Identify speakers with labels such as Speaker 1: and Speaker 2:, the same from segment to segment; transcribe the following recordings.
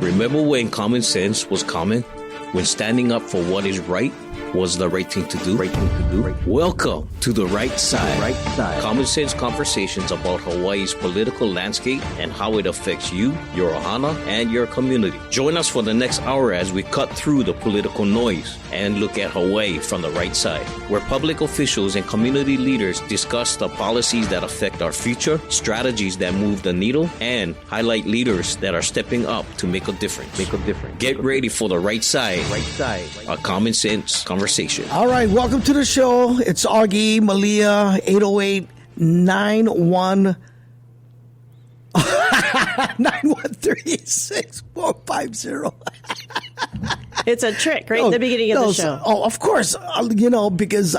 Speaker 1: Remember when common sense was common? When standing up for what is right was the right thing to do? Welcome to The Right Side. Common sense conversations about Hawaii's political landscape and how it affects you, your ohana, and your community. Join us for the next hour as we cut through the political noise and look at Hawaii from the right side, where public officials and community leaders discuss the policies that affect our future, strategies that move the needle, and highlight leaders that are stepping up to make a difference. Get ready for The Right Side, a common sense conversation.
Speaker 2: All right, welcome to the show. It's Augie, Malia, 808-913-6450.
Speaker 3: It's a trick right at the beginning of the show.
Speaker 2: Of course, because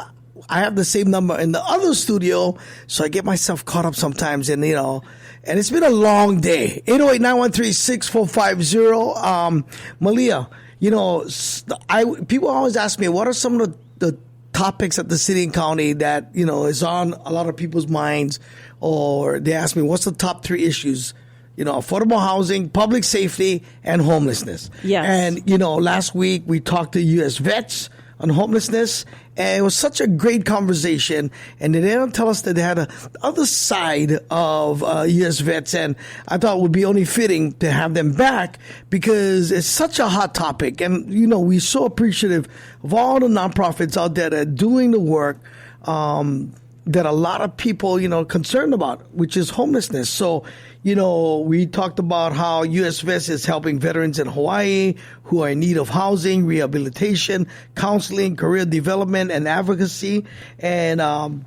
Speaker 2: I have the same number in the other studio, so I get myself caught up sometimes, and it's been a long day. 808-913-6450. Malia, people always ask me, what are some of the topics at the city and county that, is on a lot of people's minds, or they ask me, what's the top 3 issues? Affordable housing, public safety, and homelessness.
Speaker 3: Yes.
Speaker 2: And, last week we talked to U.S. Vets on homelessness, and it was such a great conversation. And they didn't tell us that they had the other side of U.S. Vets, and I thought it would be only fitting to have them back because it's such a hot topic. And, we're so appreciative of all the nonprofits out there that are doing the work that a lot of people, concerned about, which is homelessness. So, we talked about how U.S.VETS is helping veterans in Hawaii who are in need of housing, rehabilitation, counseling, career development, and advocacy. And,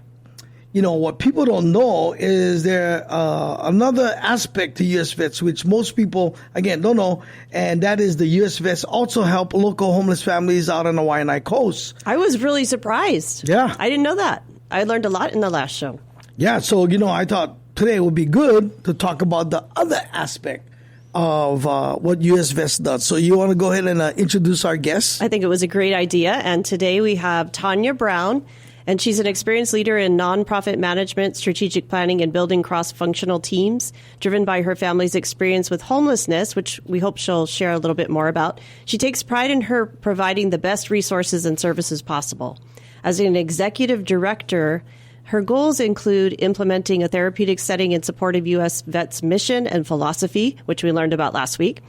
Speaker 2: what people don't know is there another aspect to U.S.VETS, which most people, again, don't know, and that is the U.S.VETS also help local homeless families out on the Waianae coast.
Speaker 3: I was really surprised.
Speaker 2: Yeah.
Speaker 3: I didn't know that. I learned a lot in the last show.
Speaker 2: Yeah, so, I thought today would be good to talk about the other aspect of what U.S.VETS does. So you want to go ahead and introduce our guest?
Speaker 3: I think it was a great idea. And today we have Tanya Brown, and she's an experienced leader in nonprofit management, strategic planning, and building cross-functional teams, driven by her family's experience with homelessness, which we hope she'll share a little bit more about. She takes pride in her providing the best resources and services possible. As an executive director, her goals include implementing a therapeutic setting in support of U.S.VETS mission and philosophy, which we learned about last week,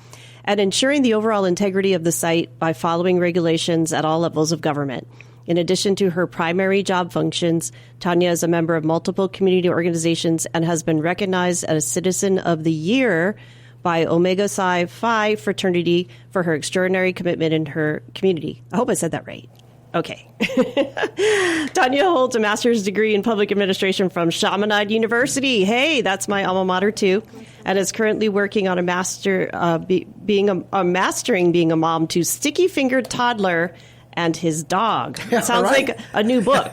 Speaker 3: and ensuring the overall integrity of the site by following regulations at all levels of government. In addition to her primary job functions, Tanya is a member of multiple community organizations and has been recognized as Citizen of the Year by Omega Psi Phi fraternity for her extraordinary commitment in her community. I hope I said that right. Okay. Tanya holds a master's degree in public administration from Chaminade University. Hey, that's my alma mater too. And is currently working on mastering being a mom to sticky-fingered toddler and his dog.
Speaker 2: Yeah,
Speaker 3: sounds
Speaker 2: right.
Speaker 3: like a new book,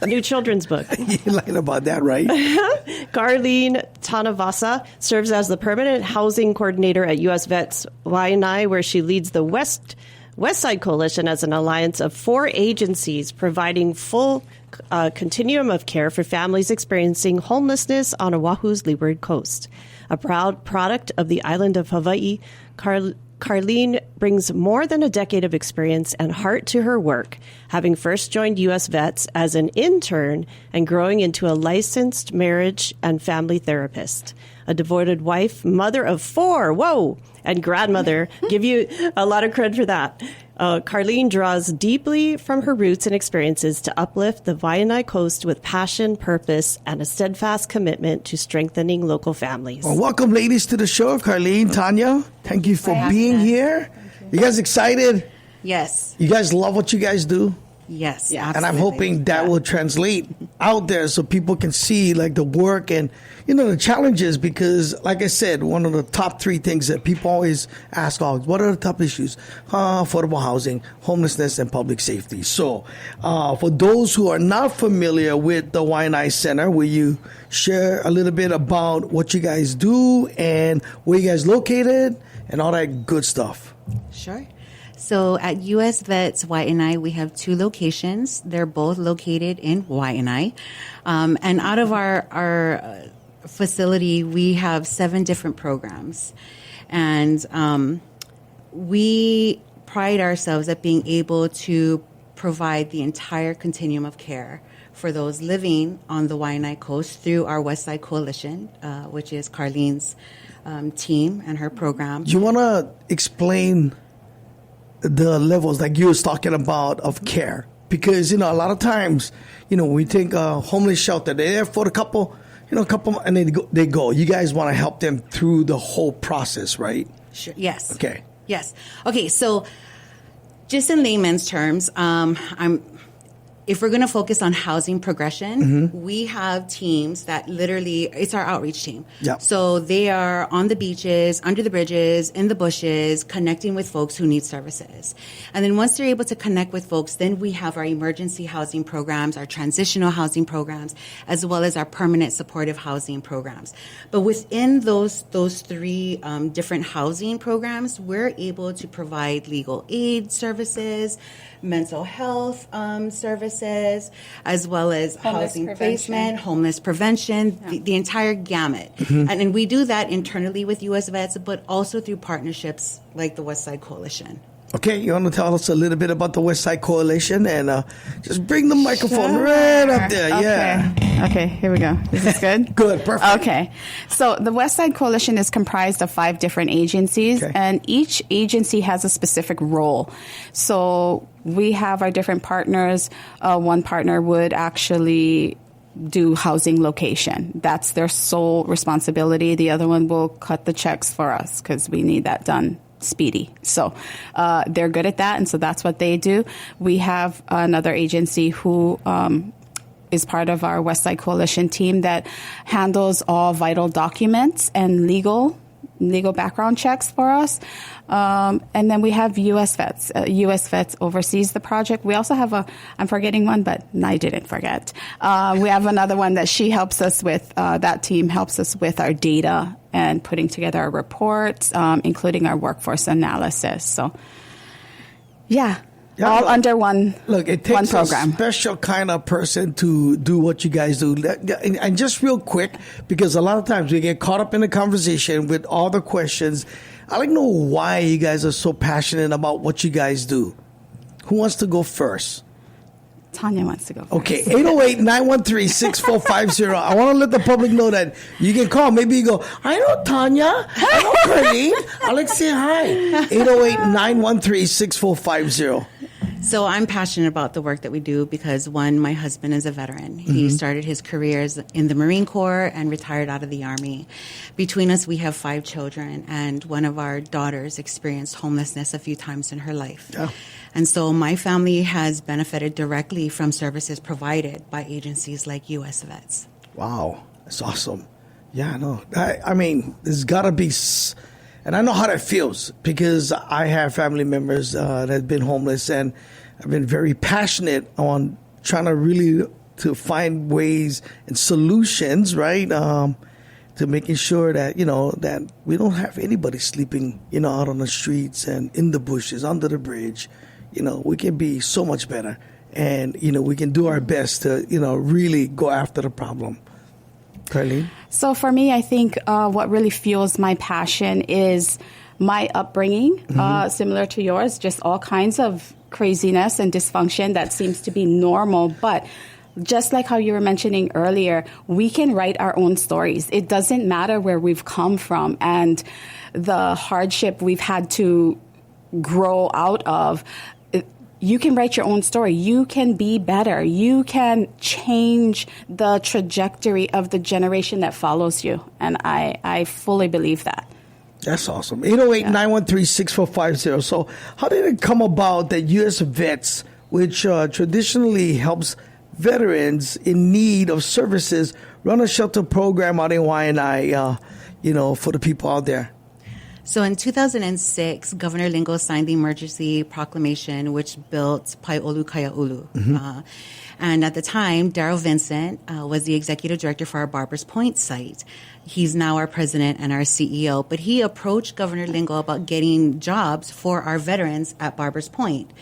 Speaker 3: a new children's book.
Speaker 2: You're lying about that, right?
Speaker 3: Carline Tanuvasa serves as the permanent housing coordinator at U.S.VETS WAI ANAE, where she leads the Westside Coalition as an alliance of 4 agencies providing full continuum of care for families experiencing homelessness on Oahu's Leeward coast. A proud product of the island of Hawaii, Carline brings more than a decade of experience and heart to her work, having first joined U.S.VETS as an intern and growing into a licensed marriage and family therapist. A devoted wife, mother of 4, and grandmother. Give you a lot of credit for that. Carline draws deeply from her roots and experiences to uplift the Waianae coast with passion, purpose, and a steadfast commitment to strengthening local families.
Speaker 2: Well, welcome, ladies, to the show. Carline, Tanya, thank you for being here. You guys excited?
Speaker 4: Yes.
Speaker 2: You guys love what you guys do?
Speaker 4: Yes.
Speaker 3: Yeah.
Speaker 2: And I'm hoping that will translate out there so people can see like the work and, the challenges, because like I said, one of the top 3 things that people always ask, what are the top issues? Affordable housing, homelessness, and public safety. So for those who are not familiar with the Waianae Center, will you share a little bit about what you guys do and where you guys located and all that good stuff?
Speaker 4: Sure. So at U.S.VETS WAI ANAE, we have 2 locations. They're both located in Waianae. And out of our facility, we have 7 different programs. And we pride ourselves at being able to provide the entire continuum of care for those living on the Waianae Coast through our Westside Coalition, which is Carline's team and her program.
Speaker 2: Do you want to explain the levels like you was talking about of care? Because, a lot of times, when we think homeless shelter, they're there for a couple, and they go. You guys want to help them through the whole process, right?
Speaker 4: Sure. Yes.
Speaker 2: Okay.
Speaker 4: Yes. Okay. So, just in layman's terms, if we're going to focus on housing progression, we have teams that literally, it's our outreach team.
Speaker 2: Yep.
Speaker 4: So they are on the beaches, under the bridges, in the bushes, connecting with folks who need services. And then once they're able to connect with folks, then we have our emergency housing programs, our transitional housing programs, as well as our permanent supportive housing programs. But within those three different housing programs, we're able to provide legal aid services, mental health services, as well as housing placement, homeless prevention, the entire gamut. And we do that internally with U.S.VETS, but also through partnerships like the Westside Coalition.
Speaker 2: Okay, you want to tell us a little bit about the Westside Coalition and just bring the microphone right up there.
Speaker 5: Okay.
Speaker 2: Yeah.
Speaker 5: Okay, here we go. Is this good?
Speaker 2: Good, perfect.
Speaker 5: Okay. So the Westside Coalition is comprised of 5 different agencies, and each agency has a specific role. So we have our different partners. One partner would actually do housing location. That's their sole responsibility. The other one will cut the checks for us because we need that done speedy. So they're good at that, and so that's what they do. We have another agency who is part of our Westside Coalition team that handles all vital documents and legal background checks for us. And then we have U.S.VETS. U.S.VETS oversees the project. We also have I'm forgetting one, but I didn't forget. We have another one that she helps us with. That team helps us with our data and putting together our reports, including our workforce analysis. So, all under one program.
Speaker 2: Look, it takes a special kind of person to do what you guys do. And just real quick, because a lot of times we get caught up in the conversation with all the questions. I'd like to know why you guys are so passionate about what you guys do. Who wants to go first?
Speaker 5: Tanya wants to go first.
Speaker 2: Okay, 808-913-6450. I want to let the public know that you can call. Maybe you go, I know Tanya. I know Carline. I'll like say hi. 808-913-6450.
Speaker 4: So I'm passionate about the work that we do because, one, my husband is a veteran. He started his career in the Marine Corps and retired out of the Army. Between us, we have 5 children, and one of our daughters experienced homelessness a few times in her life. Yeah. And so my family has benefited directly from services provided by agencies like U.S.VETS.
Speaker 2: Wow, that's awesome. Yeah, no, I mean, there's got to be... And I know how that feels because I have family members that have been homeless, and I've been very passionate on trying to really to find ways and solutions, right, to making sure that, that we don't have anybody sleeping, out on the streets and in the bushes, under the bridge. We can be so much better, and, we can do our best to, really go after the problem. Carline?
Speaker 5: So for me, I think what really fuels my passion is my upbringing, similar to yours, just all kinds of craziness and dysfunction that seems to be normal. But just like how you were mentioning earlier, we can write our own stories. It doesn't matter where we've come from and the hardship we've had to grow out of. You can write your own story. You can be better. You can change the trajectory of the generation that follows you. And I fully believe that.
Speaker 2: That's awesome. 808-913-6450. So how did it come about that U.S.VETS, which traditionally helps veterans in need of services, run a shelter program out in Waianae, for the people out there?
Speaker 4: So in 2006, Governor Lingo signed the emergency proclamation, which built Pai'olu Kaia'ulu. And at the time, Darryl Vincent was the executive director for our Barbers Point site. He's now our president and our CEO. But he approached Governor Lingo about getting jobs for our veterans at Barbers Point.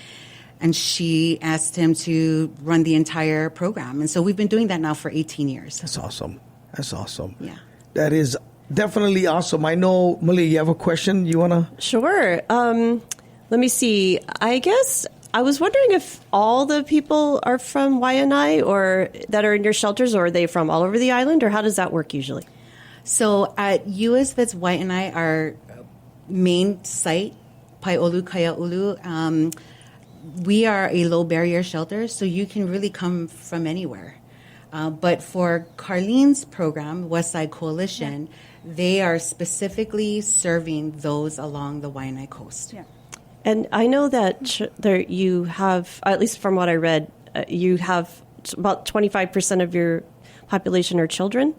Speaker 4: And she asked him to run the entire program. And so we've been doing that now for 18 years.
Speaker 2: That's awesome. That's awesome.
Speaker 4: Yeah.
Speaker 2: That is definitely awesome. I know, Malia, you have a question you want to?
Speaker 3: Sure. Let me see. I guess I was wondering if all the people are from Waianae or that are in your shelters, or are they from all over the island, or how does that work usually?
Speaker 4: So at U.S.VETS WAI ANAE, our main site, Pai'olu Kaia'ulu, we are a low barrier shelter, so you can really come from anywhere. But for Carline's program, Westside Coalition, they are specifically serving those along the Waianae coast.
Speaker 5: Yeah.
Speaker 3: And I know that there you have, at least from what I read, you have about 25% of your population are children.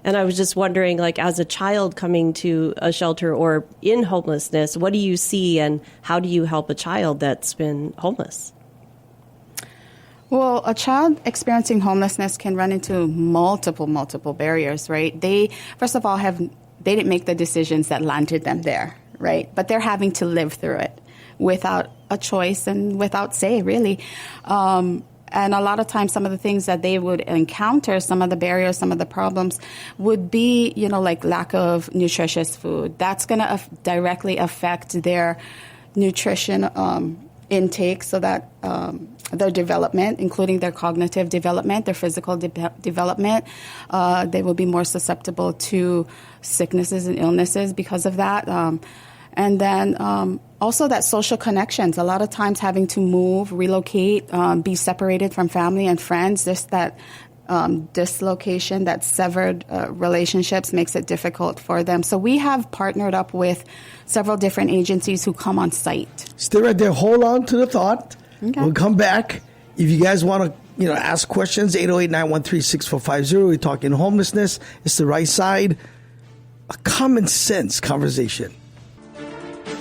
Speaker 3: And I was just wondering, like, as a child coming to a shelter or in homelessness, what do you see and how do you help a child that's been homeless?
Speaker 5: Well, a child experiencing homelessness can run into multiple barriers, right? They, first of all, they didn't make the decisions that landed them there, right? But they're having to live through it without a choice and without say, really. And a lot of times, some of the things that they would encounter, some of the barriers, some of the problems would be, like lack of nutritious food. That's going to directly affect their nutrition intake, so that their development, including their cognitive development, their physical development, they will be more susceptible to sicknesses and illnesses because of that. And then also that social connections, a lot of times having to move, relocate, be separated from family and friends, just that dislocation, that severed relationships makes it difficult for them. So we have partnered up with several different agencies who come on site.
Speaker 2: Stay right there. Hold on to the thought.
Speaker 5: Okay.
Speaker 2: We'll come back. If you guys want to, ask questions, 808-913-6450. We're talking homelessness. It's the right side. A common sense conversation.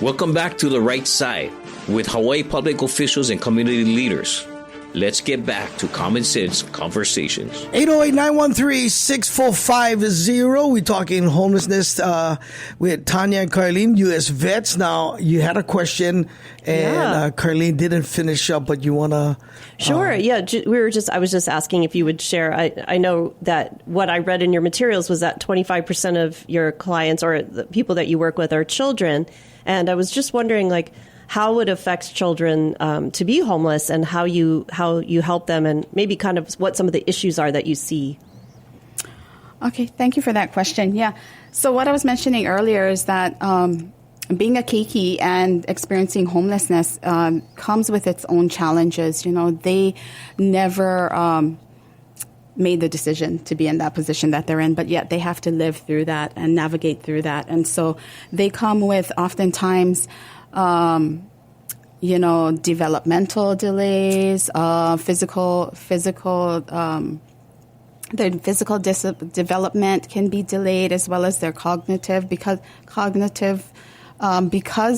Speaker 1: Welcome back to The Right Side with Hawaii public officials and community leaders. Let's get back to Common Sense Conversations.
Speaker 2: 808-913-6450. We're talking homelessness with Tanya and Carline, U.S.VETS. Now, you had a question, and Carline didn't finish up, but you want to...
Speaker 3: Sure. I was just asking if you would share. I know that what I read in your materials was that 25% of your clients or the people that you work with are children. And I was just wondering, how it affects children to be homeless and how you help them, and maybe kind of what some of the issues are that you see.
Speaker 5: Okay, thank you for that question. Yeah. So what I was mentioning earlier is that being a keiki and experiencing homelessness comes with its own challenges. They never made the decision to be in that position that they're in, but yet they have to live through that and navigate through that. And so they come with oftentimes developmental delays, their physical development can be delayed, as well as their cognitive because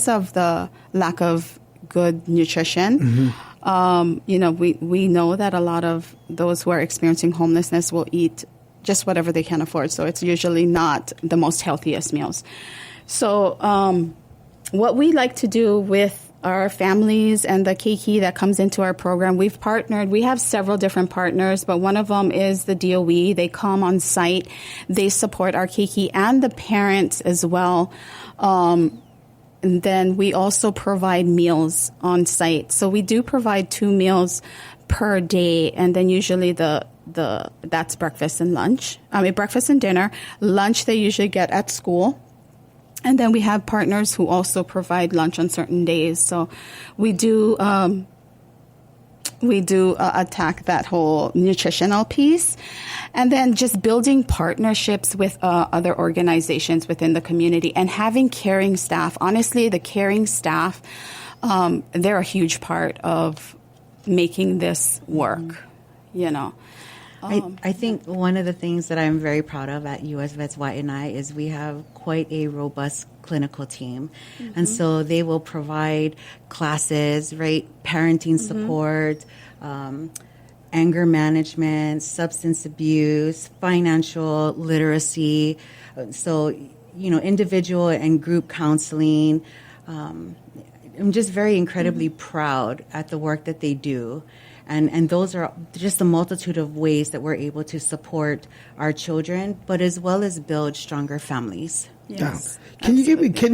Speaker 5: of the lack of good nutrition.
Speaker 2: Mm-hmm.
Speaker 5: We know that a lot of those who are experiencing homelessness will eat just whatever they can afford. So it's usually not the most healthiest meals. So, what we like to do with our families and the keiki that comes into our program, we have several different partners, but one of them is the DOE. They come on site. They support our keiki and the parents as well. And then we also provide meals on site. So we do provide 2 meals per day, and then usually that's breakfast and lunch. Breakfast and dinner. Lunch they usually get at school. And then we have partners who also provide lunch on certain days. So we do attack that whole nutritional piece. And then just building partnerships with other organizations within the community and having caring staff. Honestly, the caring staff, they're a huge part of making this work,
Speaker 4: I think one of the things that I'm very proud of at U.S.VETS WAI ANAE is we have quite a robust clinical team. Mm-hmm. And so they will provide classes, right? Parenting support, anger management, substance abuse, financial literacy. So, individual and group counseling. I'm just very incredibly proud at the work that they do. And those are just a multitude of ways that we're able to support our children, but as well as build stronger families.
Speaker 5: Yes.
Speaker 2: Can you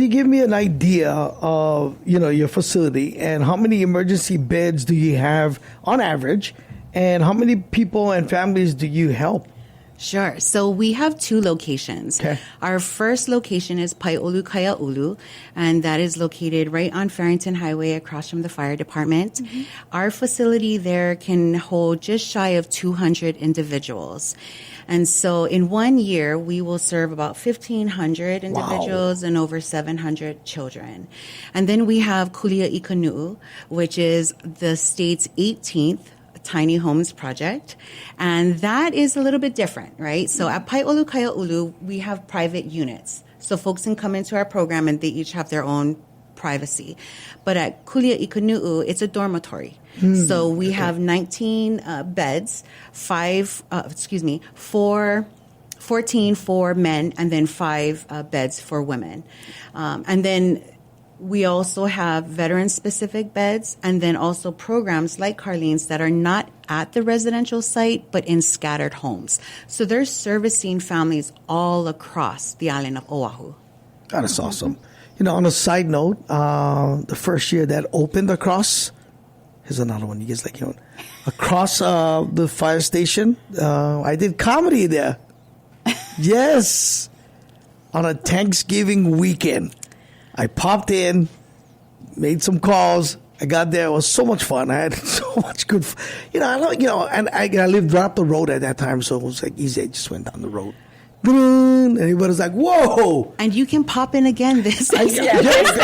Speaker 2: give me an idea of, your facility and how many emergency beds do you have on average, and how many people and families do you help?
Speaker 4: Sure. So we have 2 locations.
Speaker 2: Okay.
Speaker 4: Our first location is Pai'olu Kaia'ulu, and that is located right on Farrington Highway across from the fire department. Mm-hmm. Our facility there can hold just shy of 200 individuals. And so in 1 year, we will serve about 1,500 individuals and over 700 children. And then we have Kulia Ikanu'u, which is the state's 18th tiny homes project, and that is a little bit different, right? So at Pai'olu Kaia'ulu, we have private units, so folks can come into our program and they each have their own privacy. But at Kulia Ikanu'u, it's a dormitory. So we have 19 beds, 14 for men, and then 5 beds for women, and then we also have veteran-specific beds, and then also programs like Carline's that are not at the residential site, but in scattered homes. So they're servicing families all across the island of Oahu.
Speaker 2: That is awesome. On a side note, the first year that opened across, here's another one you guys like, across the fire station, I did comedy there. Yes. On a Thanksgiving weekend. I popped in, made some calls. I got there. It was so much fun. I had so much good, and I lived right up the road at that time, so it was like easy. I just went down the road. And everybody was like, "Whoa!"
Speaker 4: And you can pop in again this
Speaker 5: Thanksgiving. Yes,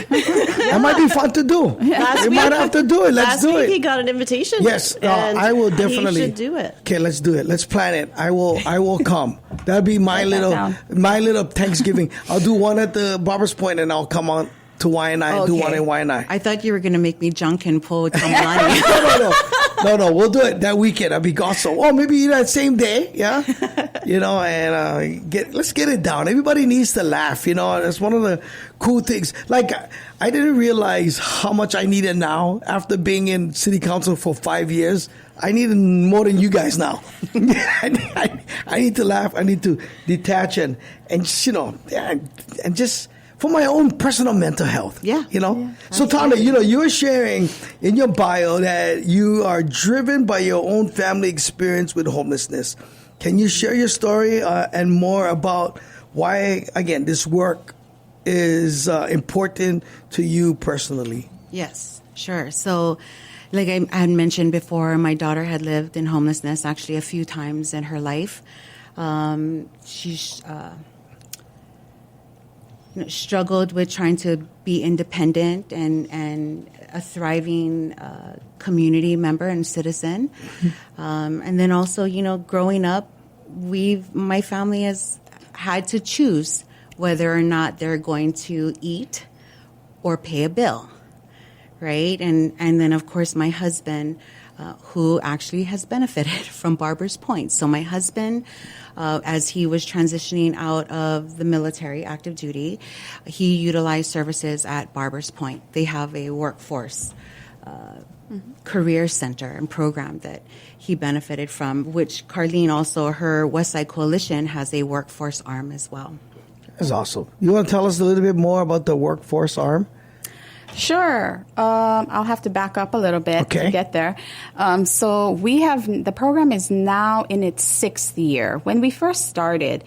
Speaker 2: that might be fun to do. We might have to do it. Let's do it.
Speaker 3: Last week he got an invitation.
Speaker 2: Yes, I will definitely.
Speaker 3: He should do it.
Speaker 2: Okay, let's do it. Let's plan it. I will come. That'll be my little Thanksgiving. I'll do one at the Barber's Point, and I'll come on to Waianae. Do one in Waianae.
Speaker 4: I thought you were going to make me junk and pull Tamalani.
Speaker 2: No, we'll do it that weekend. That'd be awesome. Or maybe that same day, yeah. And let's get it down. Everybody needs to laugh. That's one of the cool things. Like, I didn't realize how much I need it now after being in city council for 5 years. I need it more than you guys now. I need to laugh. I need to detach and just for my own personal mental health.
Speaker 4: Yeah.
Speaker 2: So Tanya, you were sharing in your bio that you are driven by your own family experience with homelessness. Can you share your story and more about why, again, this work is important to you personally?
Speaker 4: Yes, sure. So, like I had mentioned before, my daughter had lived in homelessness actually a few times in her life. She's struggled with trying to be independent and a thriving community member and citizen. And then also, growing up, my family has had to choose whether or not they're going to eat or pay a bill, right? And then, of course, my husband, who actually has benefited from Barber's Point. So my husband, as he was transitioning out of the military, active duty, he utilized services at Barber's Point. They have a workforce career center and program that he benefited from, which Carline also, her Westside Coalition, has a workforce arm as well.
Speaker 2: That's awesome. You want to tell us a little bit more about the workforce arm?
Speaker 5: Sure. I'll have to back up a little bit to get there. So the program is now in its 6th year. When we first started,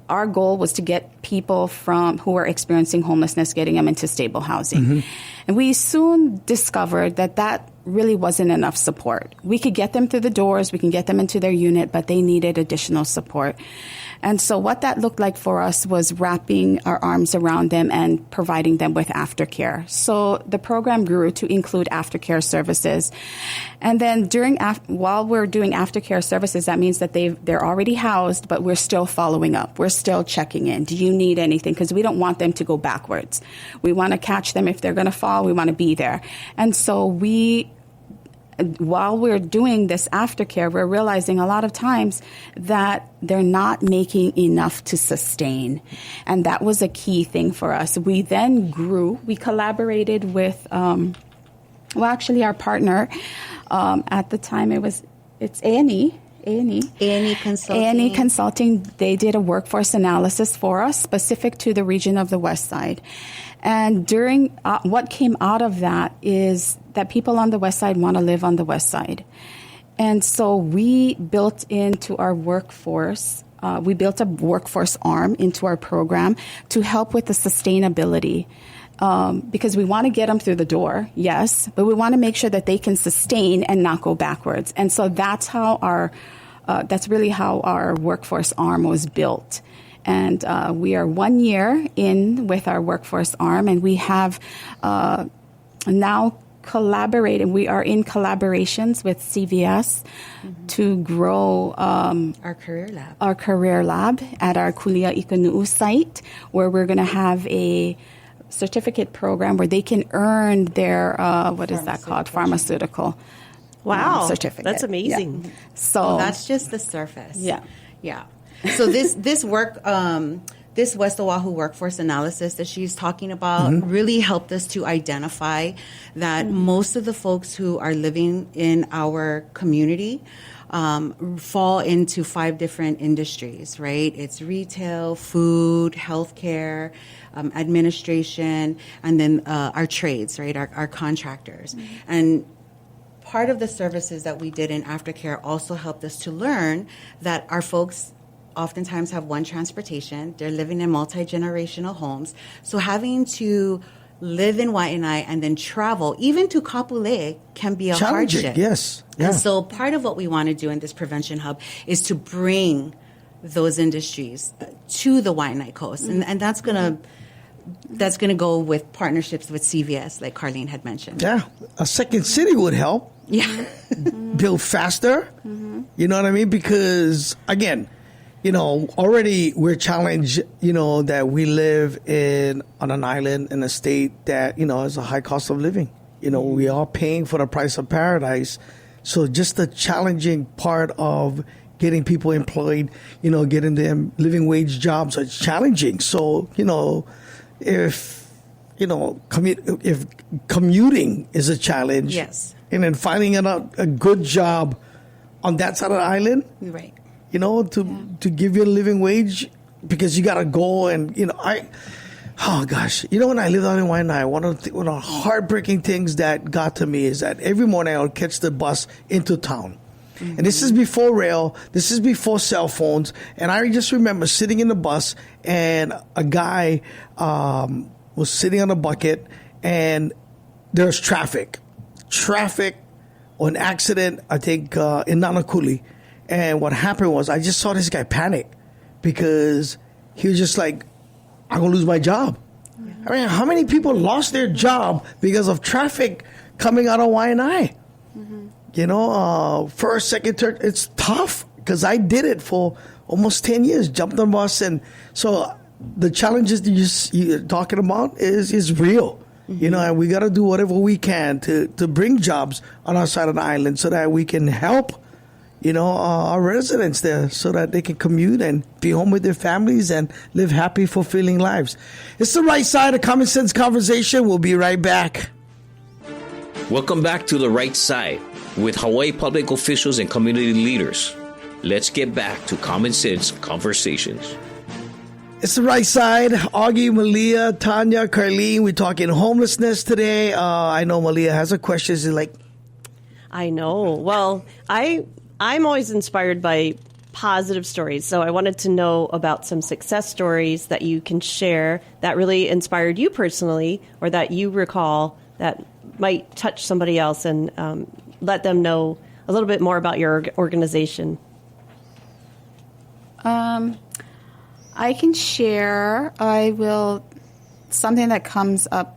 Speaker 5: our goal was to get people who are experiencing homelessness, getting them into stable housing. Mm-hmm. And we soon discovered that really wasn't enough support. We could get them through the doors, we can get them into their unit, but they needed additional support. And so what that looked like for us was wrapping our arms around them and providing them with aftercare. So the program grew to include aftercare services. And then while we're doing aftercare services, that means that they're already housed, but we're still following up. We're still checking in. Do you need anything? Because we don't want them to go backwards. We want to catch them if they're going to fall. We want to be there. And so while we're doing this aftercare, we're realizing a lot of times that they're not making enough to sustain. And that was a key thing for us. We then grew. We collaborated with Well, actually, our partner at the time, it's A&E.
Speaker 4: A&E Consulting.
Speaker 5: A&E Consulting, they did a workforce analysis for us specific to the region of the West Side. And during what came out of that is that people on the West Side want to live on the West Side. And so we built into our workforce, we built a workforce arm into our program to help with the sustainability. Because we want to get them through the door, yes, but we want to make sure that they can sustain and not go backwards. And so that's how that's really how our workforce arm was built. And we are 1 year in with our workforce arm, and we have now collaborated. We are in collaborations with CVS to grow
Speaker 4: our career lab.
Speaker 5: Our career lab at our Kulia Ikanu'u site, where we're going to have a certificate program where they can earn their what is that called? Pharmaceutical.
Speaker 3: Wow,
Speaker 5: certificate.
Speaker 3: That's amazing.
Speaker 5: Yeah. So
Speaker 4: that's just the surface.
Speaker 5: Yeah.
Speaker 4: So this work, this West Oahu workforce analysis that she's talking about really helped us to identify that most of the folks who are living in our community fall into 5 different industries, right? It's retail, food, healthcare, administration, and then our trades, right? Our contractors. And part of the services that we did in aftercare also helped us to learn that our folks oftentimes have one transportation. They're living in multi-generational homes. So having to live in Waianae and then travel, even to Kapolei, can be a
Speaker 2: challenging,
Speaker 4: hardship.
Speaker 2: yes. Yeah.
Speaker 4: And so part of what we want to do in this prevention hub is to bring those industries to the Waianae coast. And that's going to go with partnerships with CVS, like Carline had mentioned.
Speaker 2: Yeah, a second city would help.
Speaker 4: Yeah.
Speaker 2: Build faster. You know what I mean? Because, again, already we're challenged, that we live on an island in a state that, has a high cost of living. We are paying for the price of paradise. So just the challenging part of getting people employed, getting them living wage jobs is challenging. So, if commuting is a challenge.
Speaker 4: Yes.
Speaker 2: And then finding a good job on that side of the island.
Speaker 4: Right.
Speaker 2: To give you a living wage, because you got to go and, when I lived out in Waianae, one of the heartbreaking things that got to me is that every morning I would catch the bus into town. And this is before rail, this is before cell phones, and I just remember sitting in the bus and a guy was sitting on a bucket and there's traffic or an accident, I think, in Nanakuli. And what happened was I just saw this guy panic because he was just like, I'm going to lose my job. Yeah. I mean, how many people lost their job because of traffic coming out of Waianae? First, second, third, it's tough because I did it for almost 10 years, jumped on bus. And so the challenges that you're talking about is real. And we got to do whatever we can to bring jobs on our side of the island so that we can help our residents there so that they can commute and be home with their families and live happy, fulfilling lives. It's the right side of Common Sense Conversation. We'll be right back.
Speaker 1: Welcome back to The Right Side with Hawaii public officials and community leaders. Let's get back to Common Sense Conversations.
Speaker 2: It's the right side. Augie, Malia, Tanya, Carline. We're talking homelessness today. I know Malia has a question. She's like,
Speaker 3: I know. Well, I'm always inspired by positive stories. So I wanted to know about some success stories that you can share that really inspired you personally or that you recall that might touch somebody else and let them know a little bit more about your organization.
Speaker 5: I can share. Something that comes up.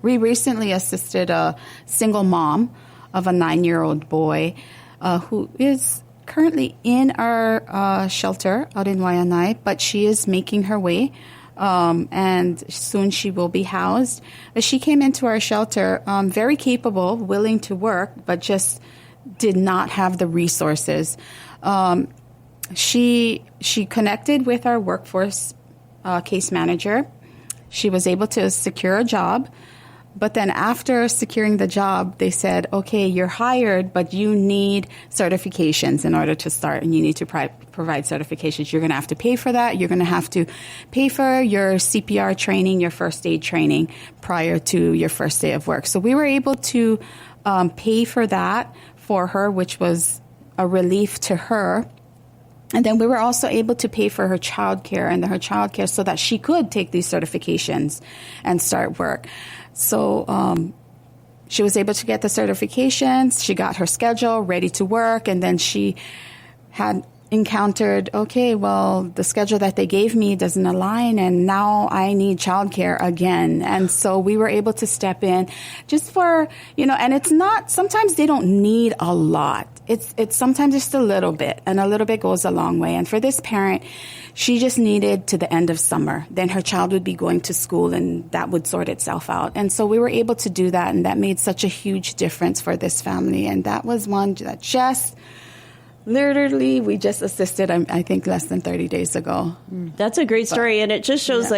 Speaker 5: We recently assisted a single mom of a 9-year-old boy who is currently in our shelter out in Waianae, but she is making her way, and soon she will be housed. But she came into our shelter very capable, willing to work, but just did not have the resources. She connected with our workforce case manager. She was able to secure a job, But then after securing the job, they said, okay, you're hired, but you need certifications in order to start, and you need to provide certifications. You're going to have to pay for that. You're going to have to pay for your CPR training, your first aid training prior to your first day of work. So we were able to pay for that for her, which was a relief to her. And then we were also able to pay for her childcare so that she could take these certifications and start work. So she was able to get the certifications. She got her schedule ready to work. And then she had encountered, okay, well, the schedule that they gave me doesn't align, and now I need childcare again. And so we were able to step in just for, and it's not, sometimes they don't need a lot. It's sometimes just a little bit, and a little bit goes a long way. And for this parent, she just needed to the end of summer. Then her child would be going to school, and that would sort itself out. And so we were able to do that, and that made such a huge difference for this family. And that was one that literally, we just assisted, I think, less than 30 days ago.
Speaker 3: That's a great story. And it just shows,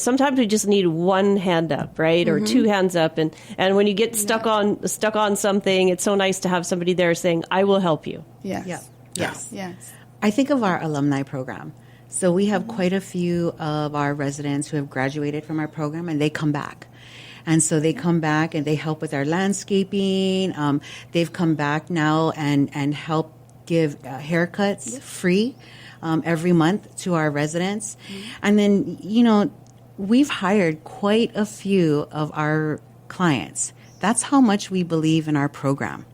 Speaker 3: sometimes we just need one hand up, right? Or two hands up. And when you get stuck on something, it's so nice to have somebody there saying, I will help you.
Speaker 5: Yes.
Speaker 4: Yeah.
Speaker 5: Yes.
Speaker 4: I think of our alumni program. So we have quite a few of our residents who have graduated from our program, and they come back. And so they come back and they help with our landscaping. They've come back now and help give haircuts free every month to our residents. And then, we've hired quite a few of our clients. That's how much we believe in our program.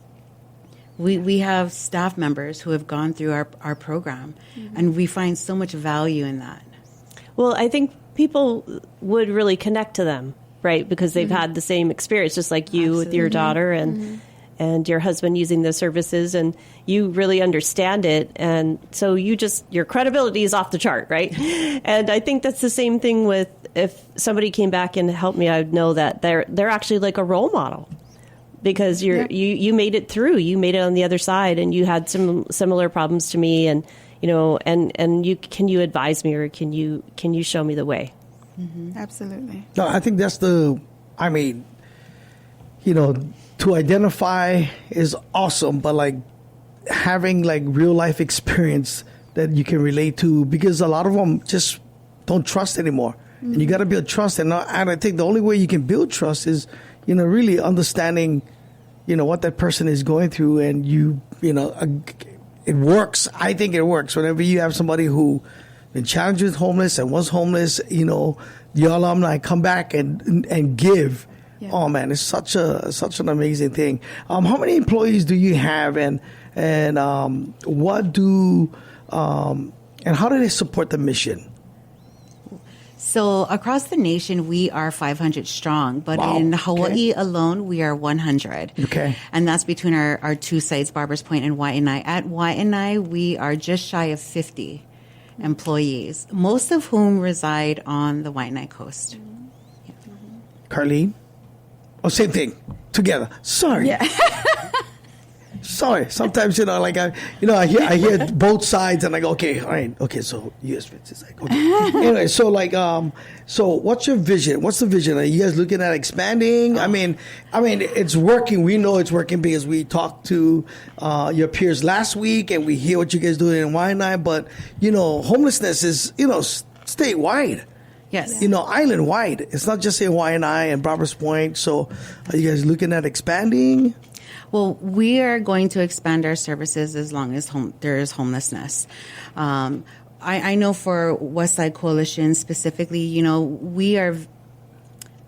Speaker 4: We have staff members who have gone through our program, and we find so much value in that.
Speaker 3: Well, I think people would really connect to them, right? Because they've had the same experience, just like you with your daughter and your husband using the services, and you really understand it. And so your credibility is off the chart, right? And I think that's the same thing with, if somebody came back and helped me, I would know that they're actually like a role model, because you made it through, you made it on the other side, and you had some similar problems to me, and can you advise me, or can you show me the way?
Speaker 5: Absolutely.
Speaker 2: No, I think that's to identify is awesome, but having real life experience that you can relate to, because a lot of them just don't trust anymore. And you got to build trust. And I think the only way you can build trust is, really understanding, what that person is going through. And it works. I think it works. Whenever you have somebody who been challenged with homeless and was homeless, the alumni come back and give. Yeah. Oh man, it's such an amazing thing. How many employees do you have, and what do and how do they support the mission?
Speaker 4: So across the nation, we are 500 strong, but in Hawaii alone, we are 100.
Speaker 2: Okay.
Speaker 4: And that's between our two sites, Barbers Point and Waianae. At Waianae, we are just shy of 50 employees, most of whom reside on the Waianae coast. Yeah.
Speaker 2: Carline? Oh, same thing. Together. Sorry.
Speaker 5: Yeah.
Speaker 2: Sorry. Sometimes, I hear both sides, and I go, okay, all right, okay. So U.S.VETS is okay. Anyway, so what's your vision? What's the vision? Are you guys looking at expanding? I mean, it's working. We know it's working because we talked to your peers last week, and we hear what you guys doing in Waianae. But homelessness is statewide.
Speaker 4: Yes.
Speaker 2: Island-wide. It's not just in Waianae and Barbers Point. So are you guys looking at expanding?
Speaker 4: Well, we are going to expand our services as long as there is homelessness. I know for Westside Coalition specifically, we are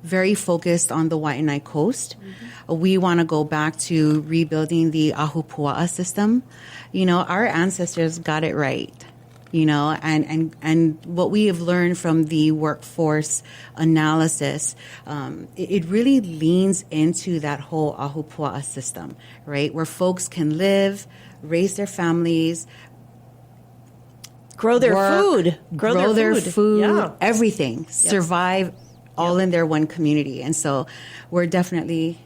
Speaker 4: very focused on the Waianae coast. We want to go back to rebuilding the Ahupua'a system. Our ancestors got it right. And what we have learned from the workforce analysis, it really leans into that whole Ahupua'a system, right? Where folks can live, raise their families,
Speaker 3: grow their food,
Speaker 4: yeah. Everything, survive all in their one community. And so we're definitely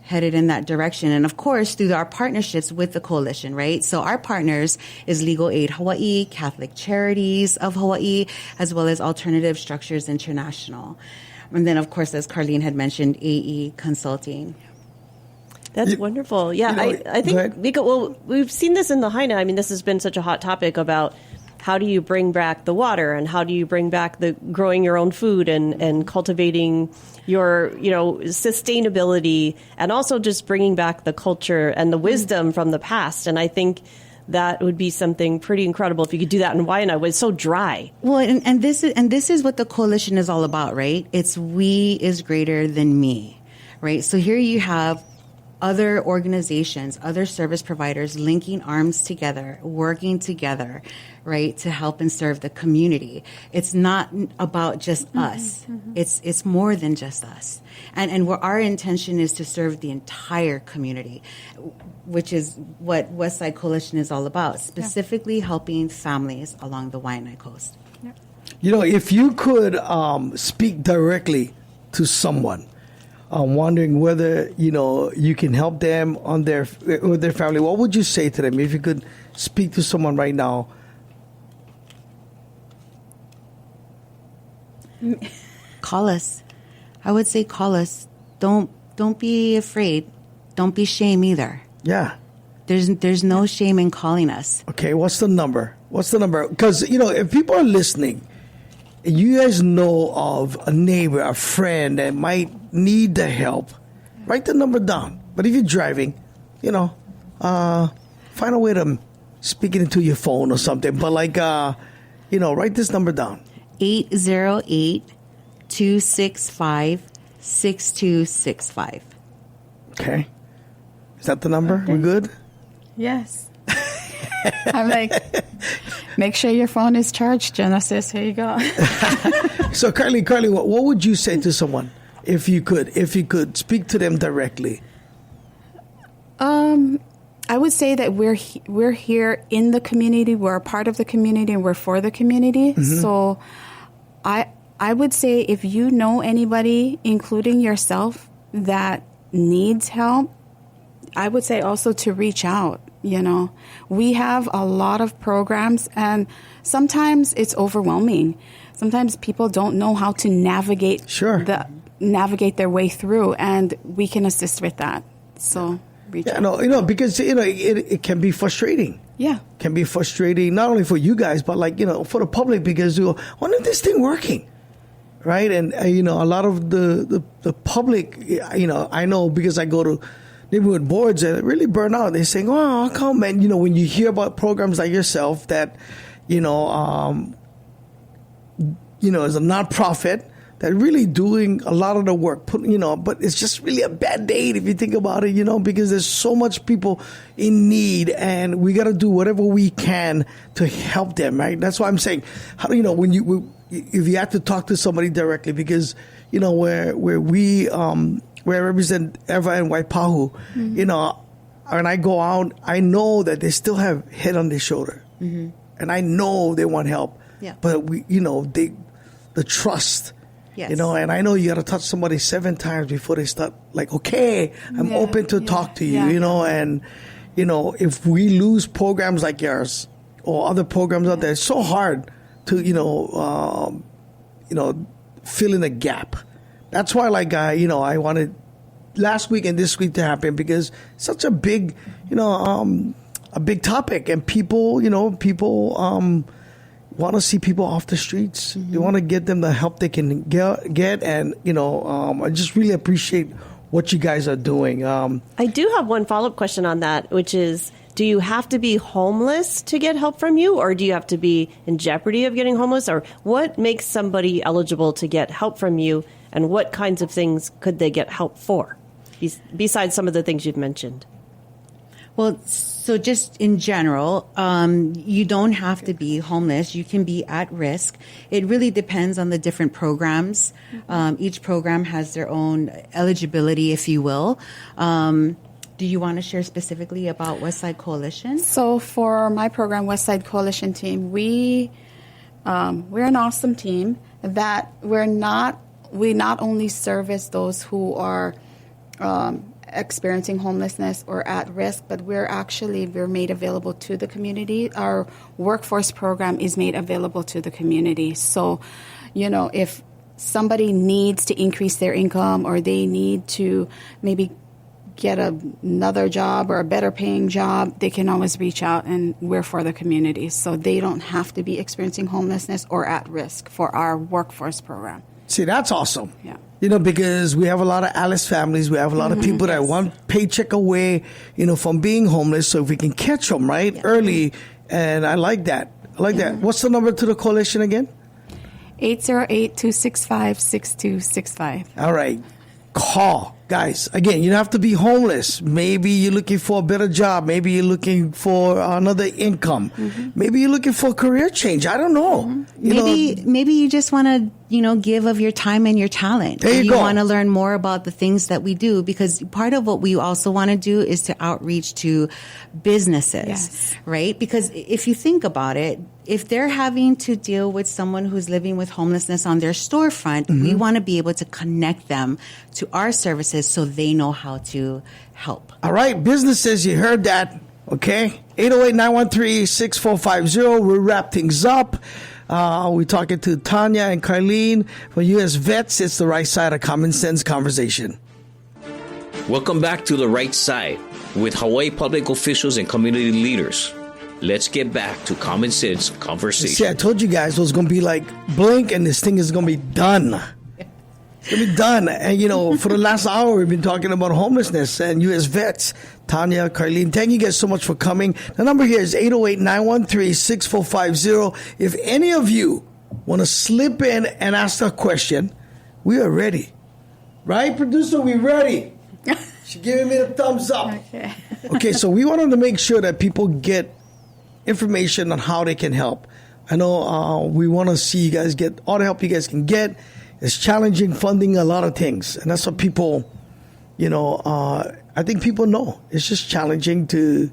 Speaker 4: headed in that direction. And of course, through our partnerships with the coalition, right? So our partners is Legal Aid Hawaii, Catholic Charities of Hawaii, as well as Alternative Structures International. And then, of course, as Carline had mentioned, AE Consulting.
Speaker 3: That's wonderful. Yeah, I think because we've seen this in Lahaina. I mean, this has been such a hot topic about how do you bring back the water and how do you bring back the growing your own food and cultivating your, sustainability, and also just bringing back the culture and the wisdom from the past. And I think that would be something pretty incredible if you could do that in Waianae. It's so dry.
Speaker 4: Well, and this is what the coalition is all about, right? It's we is greater than me, right? So here you have other organizations, other service providers linking arms together, working together, right, to help and serve the community. It's not about just us. It's more than just us. And our intention is to serve the entire community, which is what Westside Coalition is all about, specifically helping families along the Waianae coast.
Speaker 2: If you could speak directly to someone, wondering whether you can help them with their family, what would you say to them if you could speak to someone right now?
Speaker 4: Call us. I would say call us. Don't be afraid. Don't be shame either.
Speaker 2: Yeah.
Speaker 4: There's no shame in calling us.
Speaker 2: Okay, what's the number? Because if people are listening, you guys know of a neighbor, a friend that might need the help, write the number down. But if you're driving, find a way to speak it into your phone or something. But write this number down.
Speaker 4: 808-265-6265.
Speaker 2: Okay. Is that the number? Okay. We good?
Speaker 5: Yes. I'm like, make sure your phone is charged, Genesis. Here you go.
Speaker 2: So, Carly, what would you say to someone if you could speak to them directly?
Speaker 5: I would say that we're here in the community. We're a part of the community, and we're for the community. Mm-hmm. So, I would say if you know anybody, including yourself, that needs help, I would say also to reach out. We have a lot of programs, and sometimes it's overwhelming. Sometimes people don't know how to navigate their way through, and we can assist with that. So reach out.
Speaker 2: Because it can be frustrating.
Speaker 5: Yeah,
Speaker 2: it can be frustrating not only for you guys, but for the public, because when is this thing working? Right, and a lot of the public, I know because I go to neighborhood boards that really burn out. They're saying, "Oh, how come?" And when you hear about programs like yourself that, is a nonprofit that really doing a lot of the work, but it's just really a bad date if you think about it, because there's so much people in need, and we got to do whatever we can to help them. Right? That's why I'm saying, how if you have to talk to somebody directly, because where we where I represent Eva and Waipahu, when I go out, I know that they still have head on their shoulder, and I know they want help.
Speaker 4: Yeah.
Speaker 2: But the trust, and I know you got to touch somebody 7 times before they start. Okay, I'm open to talk to you, and if we lose programs like yours or other programs out there, it's so hard to fill in a gap. That's why, I wanted last week and this week to happen, because it's such a big, a big topic, and people want to see people off the streets. Mm-hmm. They want to get them the help they can get, and I just really appreciate what you guys are doing.
Speaker 3: I do have one follow-up question on that, which is, do you have to be homeless to get help from you, or do you have to be in jeopardy of getting homeless? Or what makes somebody eligible to get help from you, and what kinds of things could they get help for, besides some of the things you've mentioned?
Speaker 4: Well, so just in general, you don't have to be homeless. You can be at risk. It really depends on the different programs. Each program has their own eligibility, if you will. Do you want to share specifically about Westside Coalition?
Speaker 5: So for my program, Westside Coalition team, we're an awesome team that we not only service those who are experiencing homelessness or at risk, but we're made available to the community. Our workforce program is made available to the community. So, if somebody needs to increase their income, or they need to maybe get another job or a better paying job, they can always reach out, and we're for the community. So they don't have to be experiencing homelessness or at risk for our workforce program.
Speaker 2: See, that's awesome.
Speaker 5: Yeah.
Speaker 2: Because we have a lot of Alice families. We have a lot of people that one paycheck away, from being homeless. So if we can catch them, right, early, and I like that. That. What's the number to the coalition again?
Speaker 5: 808-265-6265.
Speaker 2: All right. Call. Guys, again, you don't have to be homeless. Maybe you're looking for a better job. Maybe you're looking for another income. Maybe you're looking for a career change. I don't know.
Speaker 4: Maybe you just want to, give of your time and your talent.
Speaker 2: There you go.
Speaker 4: Want to learn more about the things that we do, because part of what we also want to do is to outreach to businesses, right? Because if you think about it, if they're having to deal with someone who's living with homelessness on their storefront, we want to be able to connect them to our services so they know how to help.
Speaker 2: All right, businesses, you heard that, okay? 808-913-6450. We'll wrap things up. We're talking to Tanya and Carline from U.S. Vets. It's the right side of Common Sense Conversation.
Speaker 1: Welcome back to The Right Side with Hawaii public officials and community leaders. Let's get back to Common Sense Conversation.
Speaker 2: See, I told you guys it was going to be like blink and this thing is going to be done. It's going to be done. And, for the last hour, we've been talking about homelessness and U.S. Vets. Tanya, Carline, thank you guys so much for coming. The number here is 808-913-6450. If any of you want to slip in and ask a question, we are ready. Right, producer? We ready. She's giving me the thumbs up. Okay, so we wanted to make sure that people get information on how they can help. I know we want to see you guys get all the help you guys can get. It's challenging funding a lot of things. And that's what people, I think people know. It's just challenging to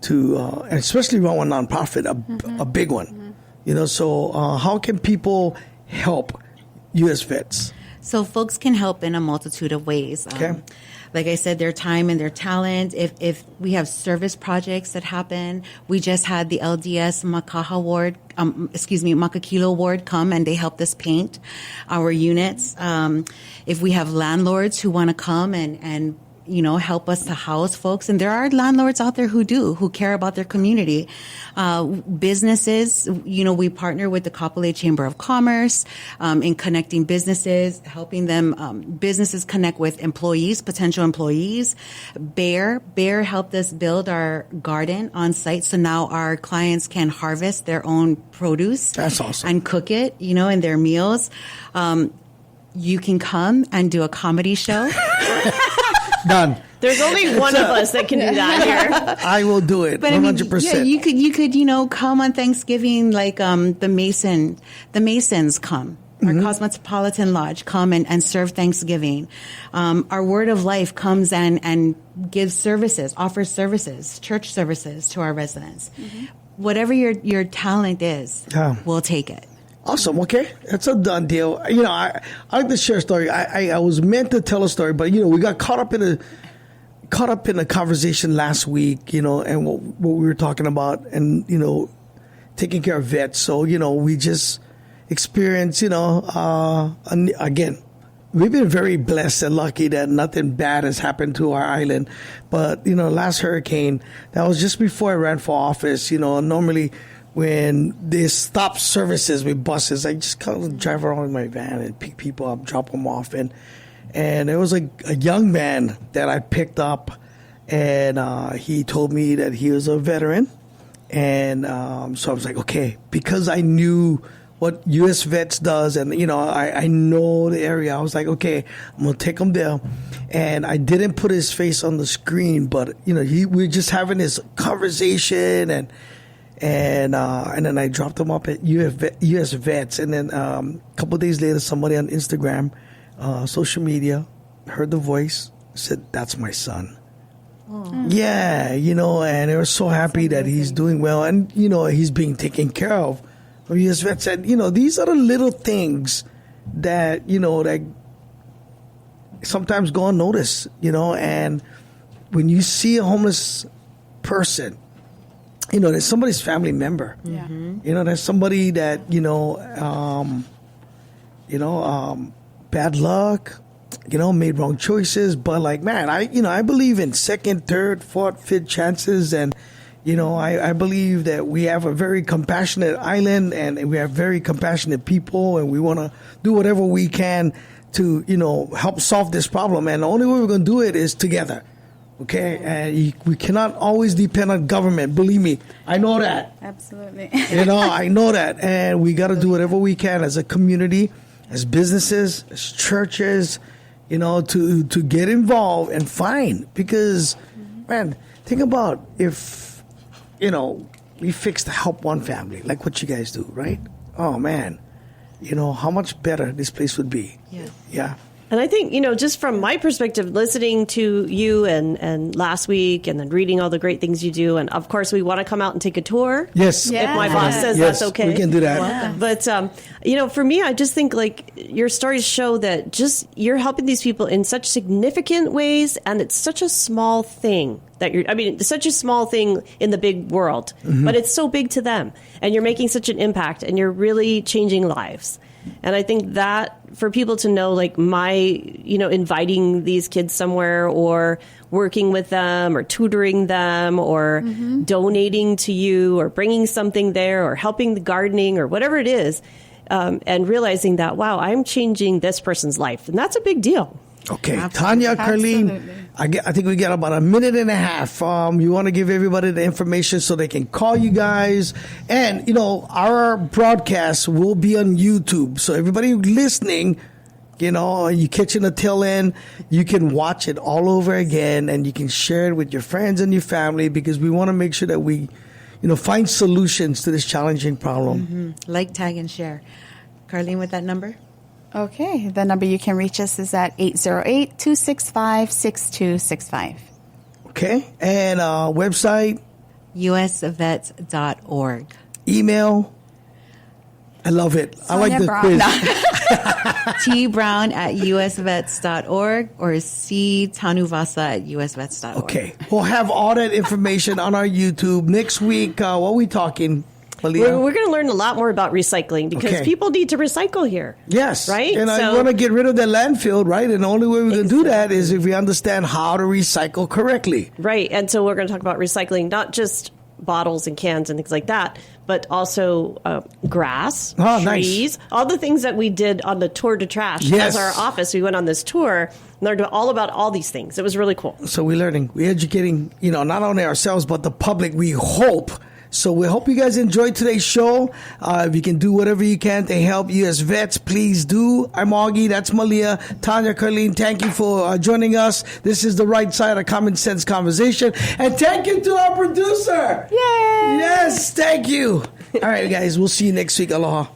Speaker 2: and especially run a nonprofit, a big one. So how can people help U.S. Vets?
Speaker 4: So folks can help in a multitude of ways.
Speaker 2: Okay.
Speaker 4: Like I said, their time and their talent. If we have service projects that happen, we just had the LDS Makakilo Ward come and they helped us paint our units. If we have landlords who want to come and help us to house folks. And there are landlords out there who care about their community. Businesses, we partner with the Kapolei Chamber of Commerce, in connecting businesses, helping them, businesses connect with employees, potential employees. Bear helped us build our garden on site. So now our clients can harvest their own produce.
Speaker 2: That's awesome.
Speaker 4: And cook it, in their meals. You can come and do a comedy show.
Speaker 2: Done.
Speaker 3: There's only one of us that can do that here.
Speaker 2: I will do it.
Speaker 4: But
Speaker 2: 100%.
Speaker 4: you could come on Thanksgiving, like the Masons come. Our Cosmopolitan Lodge come and serve Thanksgiving. Our Word of Life comes and gives services, offers services, church services to our residents. Whatever your talent is, we'll take it.
Speaker 2: Awesome. Okay. That's a done deal. I like to share a story. I was meant to tell a story, but, we got caught up in a conversation last week, and what we were talking about and, taking care of vets. So, we just experienced, again, we've been very blessed and lucky that nothing bad has happened to our island. But, last hurricane, that was just before I ran for office. Normally, when they stop services with buses, I just kind of drive around in my van and pick people up, drop them off. And there was a young man that I picked up, and he told me that he was a veteran. And so I was like, okay, because I knew what U.S. Vets does, and, I know the area. I was like, okay, I'm going to take him there. And I didn't put his face on the screen, but, we were just having this conversation, and then I dropped him up at U.S. Vets. And then a couple of days later, somebody on Instagram, social media, heard the voice, said, "That's my son." Oh. Yeah, and they were so happy that he's doing well, and, he's being taken care of. U.S. Vets said, these are the little things that, that sometimes go unnoticed, and when you see a homeless person, there's somebody's family member.
Speaker 5: Yeah.
Speaker 2: There's somebody that, bad luck, made wrong choices. But like, man, I believe in second, third, fourth, fifth chances. And, I believe that we have a very compassionate island and we have very compassionate people, and we want to do whatever we can to, help solve this problem. And the only way we're going to do it is together. Okay, and we cannot always depend on government. Believe me, I know that.
Speaker 5: Absolutely.
Speaker 2: I know that. And we got to do whatever we can as a community, as businesses, as churches, to get involved and find. Because, man, think about if, we fix to help one family, like what you guys do, right? Oh, man, how much better this place would be. Yeah.
Speaker 3: And I think, just from my perspective, listening to you and last week and then reading all the great things you do. And of course, we want to come out and take a tour.
Speaker 2: Yes.
Speaker 3: If my boss says that's okay.
Speaker 2: We can do that.
Speaker 3: But, for me, I just think like your stories show that just you're helping these people in such significant ways. And it's such a small thing it's such a small thing in the big world, but it's so big to them. And you're making such an impact and you're really changing lives. And I think that for people to know, like inviting these kids somewhere or working with them or tutoring them or donating to you or bringing something there or helping the gardening or whatever it is, and realizing that, wow, I'm changing this person's life. And that's a big deal.
Speaker 2: Okay, Tanya, Carline, I think we got about a minute and a half. You want to give everybody the information so they can call you guys. And, our broadcast will be on YouTube. So everybody listening, you catching the tail end, you can watch it all over again and you can share it with your friends and your family, because we want to make sure that we, find solutions to this challenging problem.
Speaker 4: Like, tag, and share. Carline, with that number?
Speaker 5: Okay, the number you can reach us is at 808-265-6265.
Speaker 2: Okay, and website?
Speaker 4: U.S.VETS.org.
Speaker 2: Email? I love it. I like the quiz.
Speaker 4: tbrown@usvets.org or Tanuvasa@usvets.org.
Speaker 2: Okay, we'll have all that information on our YouTube. Next week, what are we talking?
Speaker 3: We're going to learn a lot more about recycling because people need to recycle here.
Speaker 2: Yes.
Speaker 3: Right?
Speaker 2: And I want to get rid of the landfill, right? And the only way we can do that is if we understand how to recycle correctly.
Speaker 3: Right. And so we're going to talk about recycling, not just bottles and cans and things like that, but also grass, trees, all the things that we did on the Tour de Trash as our office. We went on this tour and learned all about all these things. It was really cool.
Speaker 2: So we're learning. We're educating, not only ourselves, but the public, we hope. So we hope you guys enjoyed today's show. If you can do whatever you can to help U.S. Vets, please do. I'm Augie. That's Malia. Tanya, Carline, thank you for joining us. This is the right side of Common Sense Conversation. And thank you to our producer.
Speaker 5: Yay!
Speaker 2: Yes, thank you. All right, guys. We'll see you next week. Aloha.